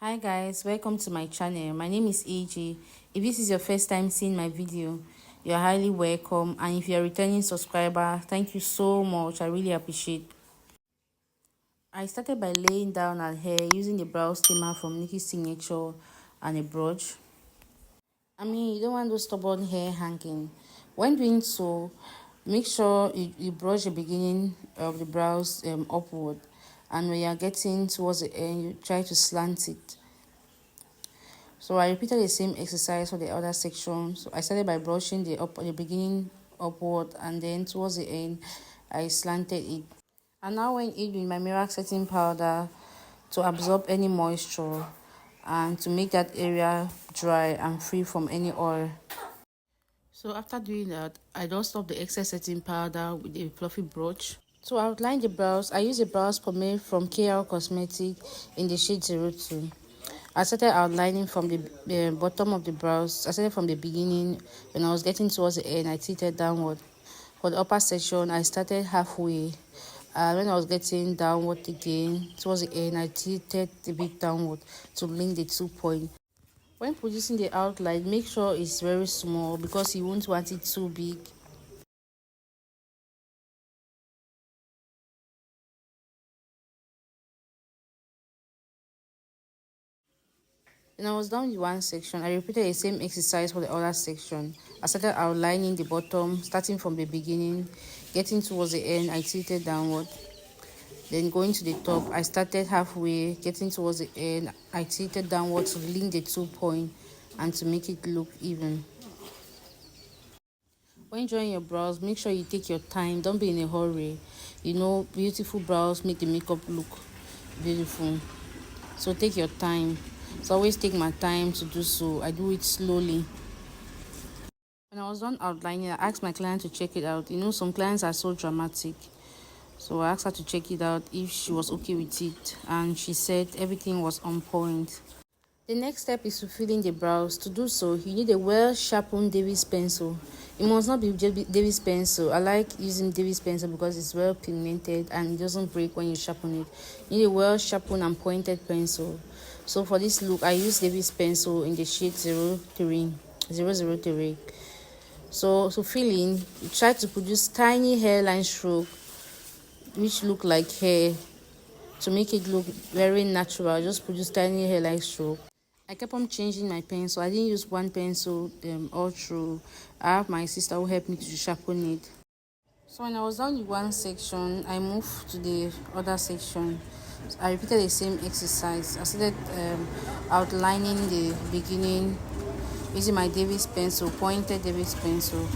Hi guys, welcome to my channel. My name is AJ. If this is your first time seeing my video, you're highly welcome, and if you're a returning subscriber, thank you so much. I really appreciate. I started by laying down her hair using the brow steamer from Nikki's Signature and a brush. You don't want those stubborn hair hanging. When doing so, make sure you brush the beginning of the brows upward, and when you're getting towards the end, you try to slant it. So I repeated the same exercise for the other section. So I started by brushing the beginning upward, and then towards the end I slanted it. And now when in my merak setting powder to absorb any moisture and to make that area dry and free from any oil. So after doing that, I dust off the excess setting powder with a fluffy brush. To outline the brows, I use a brows pomade from KR Cosmetic in the shade 02. I started outlining from the bottom of the brows. I started from the beginning. When I was getting towards the end, I tilted downward. For the upper section, I started halfway. When I was getting downward again, towards the end, I tilted a bit downward to link the 2 points. When producing the outline, make sure it's very small because you won't want it too big. When I was done with one section, I repeated the same exercise for the other section. I started outlining the bottom, starting from the beginning, getting towards the end, I tilted downward. Then going to the top, I started halfway, getting towards the end, I tilted downward to link the 2 points and to make it look even. When drawing your brows, make sure you take your time. Don't be in a hurry. Beautiful brows make the makeup look beautiful. So take your time. So always take my time to do so. I do it slowly. When I was done outlining, I asked my client to check it out. Some clients are so dramatic. So I asked her to check it out if she was okay with it. And she said everything was on point. The next step is to fill in the brows. To do so, you need a well-sharpened Davis pencil. It must not be Davis pencil. I like using Davis pencil because it's well pigmented and it doesn't break when you sharpen it. You need a well-sharpened and pointed pencil. So for this look, I use Davis pencil in the shade 003. So to fill in, you try to produce tiny hairline stroke which look like hair. To make it look very natural, just produce tiny hairline stroke. I kept on changing my pencil. I didn't use one pencil all through. I have my sister who helped me to sharpen it. So when I was done with one section, I moved to the other section. So I repeated the same exercise. I started outlining the beginning using my Davis pencil, pointed Davis pencil,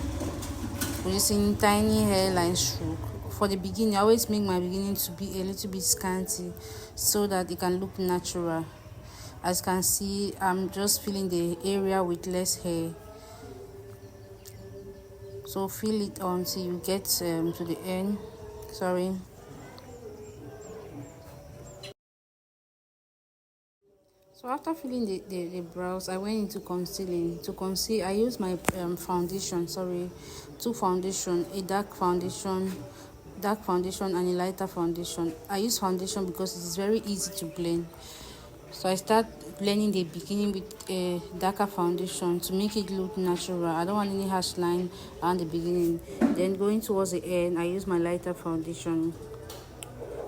producing tiny hairline stroke. For the beginning, I always make my beginning to be a little bit scanty so that it can look natural. As you can see, I'm just filling the area with less hair. So fill it until you get to the end. Sorry. So after filling the brows, I went into concealing. To conceal, I used my foundation. Two foundation, a dark foundation and a lighter foundation. I use foundation because it is very easy to blend. So I start blending the beginning with a darker foundation to make it look natural. I don't want any harsh line around the beginning. Then going towards the end, I use my lighter foundation.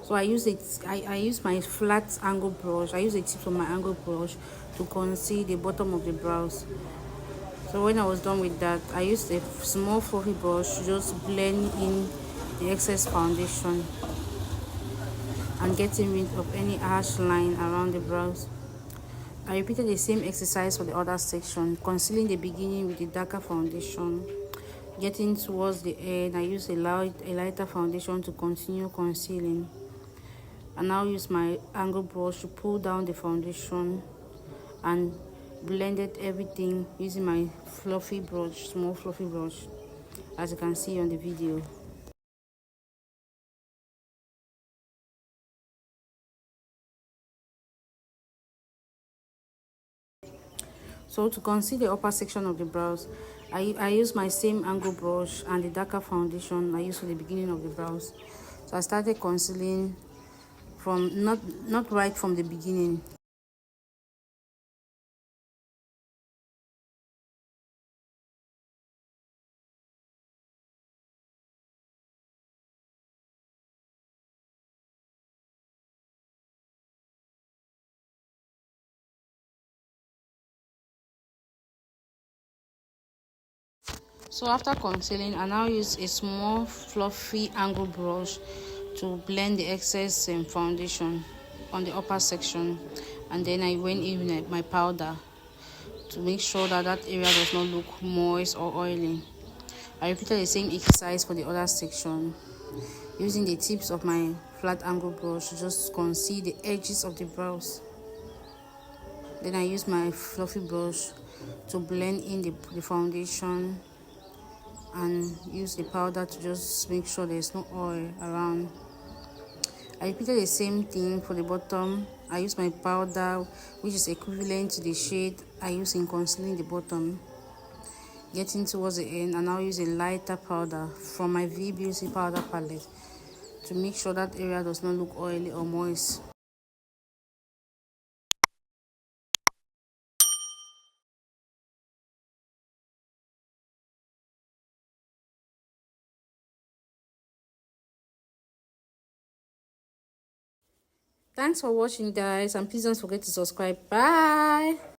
So I use my flat angle brush. I use a tip from my angle brush to conceal the bottom of the brows. So when I was done with that, I used a small fluffy brush to just blend in the excess foundation and getting rid of any harsh line around the brows. I repeated the same exercise for the other section, concealing the beginning with the darker foundation. Getting towards the end, I use a lighter foundation to continue concealing. I now use my angle brush to pull down the foundation and blended everything using my fluffy brush, small fluffy brush, as you can see on the video. So to conceal the upper section of the brows, I use my same angle brush and the darker foundation I used for the beginning of the brows. So I started concealing from not right from the beginning. So after concealing, I now use a small fluffy angle brush to blend the excess foundation on the upper section, and then I went in with my powder to make sure that that area does not look moist or oily. I repeated the same exercise for the other section, using the tips of my flat angle brush to just conceal the edges of the brows. Then I use my fluffy brush to blend in the foundation, and use the powder to just make sure there's no oil around. I repeated the same thing for the bottom. I use my powder, which is equivalent to the shade I use in concealing the bottom. Getting towards the end, and I'll use a lighter powder from my V Beauty powder palette to make sure that area does not look oily or moist. Thanks for watching, guys, and please don't forget to subscribe. Bye.